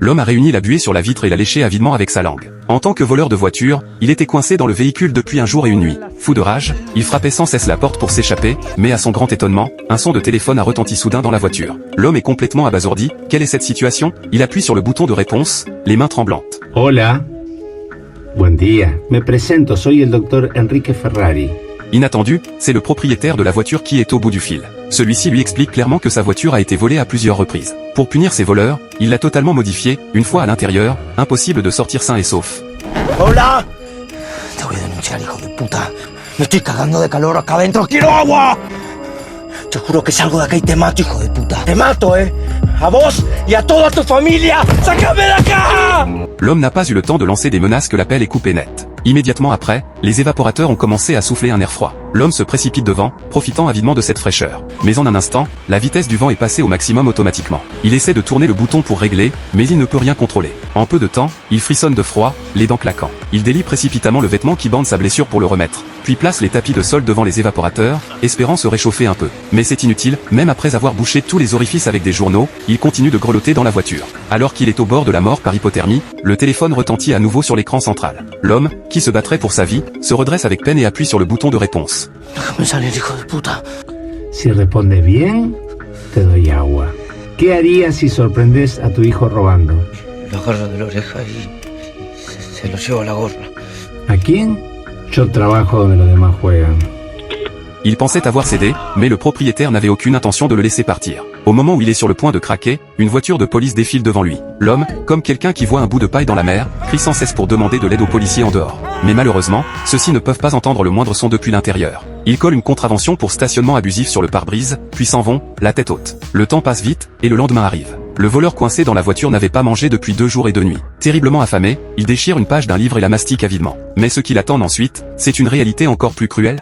L'homme a réuni la buée sur la vitre et l'a léché avidement avec sa langue. En tant que voleur de voiture, il était coincé dans le véhicule depuis un jour et une nuit. Fou de rage, il frappait sans cesse la porte pour s'échapper, mais à son grand étonnement, un son de téléphone a retenti soudain dans la voiture. L'homme est complètement abasourdi. Quelle est cette situation? Il appuie sur le bouton de réponse, les mains tremblantes. Hola. Buen día. Me presento, soy el doctor Enrique Ferrari. Inattendu, c'est le propriétaire de la voiture qui est au bout du fil. Celui-ci lui explique clairement que sa voiture a été volée à plusieurs reprises. Pour punir ses voleurs, il l'a totalement modifiée. Une fois à l'intérieur, impossible de sortir sain et sauf. ¡Hola! Te voy a denunciar, hijo de puta. Me estoy cagando de calor acá adentro. ¡Quiero agua! Te juro que salgo de acá y te mato, hijo de puta. Te mato, A vos y a toda tu familia. ¡Sácame de acá! L'homme n'a pas eu le temps de lancer des menaces que l'appel est coupé net. Immédiatement après, les évaporateurs ont commencé à souffler un air froid. L'homme se précipite devant, profitant avidement de cette fraîcheur. Mais en un instant, la vitesse du vent est passée au maximum automatiquement. Il essaie de tourner le bouton pour régler, mais il ne peut rien contrôler. En peu de temps, il frissonne de froid, les dents claquant. Il délie précipitamment le vêtement qui bande sa blessure pour le remettre, puis place les tapis de sol devant les évaporateurs, espérant se réchauffer un peu. Mais c'est inutile, même après avoir bouché tous les orifices avec des journaux, il continue de grelotter dans la voiture. Alors qu'il est au bord de la mort par hypothermie, le téléphone retentit à nouveau sur l'écran central. L'homme, qui se battrait pour sa vie, se redresse avec peine et appuie sur le bouton de réponse. Déjame salir, hijo de puta. Si respondes bien, te doy agua. ¿Qué harías si sorprendes a tu hijo robando? Lo agarro de la oreja y se lo llevo a la gorra. ¿A quién? Yo trabajo donde los demás juegan. Il pensait avoir cédé, mais le propriétaire n'avait aucune intention de le laisser partir. Au moment où il est sur le point de craquer, une voiture de police défile devant lui. L'homme, comme quelqu'un qui voit un bout de paille dans la mer, crie sans cesse pour demander de l'aide aux policiers en dehors. Mais malheureusement, ceux-ci ne peuvent pas entendre le moindre son depuis l'intérieur. Ils collent une contravention pour stationnement abusif sur le pare-brise, puis s'en vont, la tête haute. Le temps passe vite, et le lendemain arrive. Le voleur coincé dans la voiture n'avait pas mangé depuis 2 jours et 2 nuits. Terriblement affamé, il déchire une page d'un livre et la mastique avidement. Mais ce qui l'attend ensuite, c'est une réalité encore plus cruelle.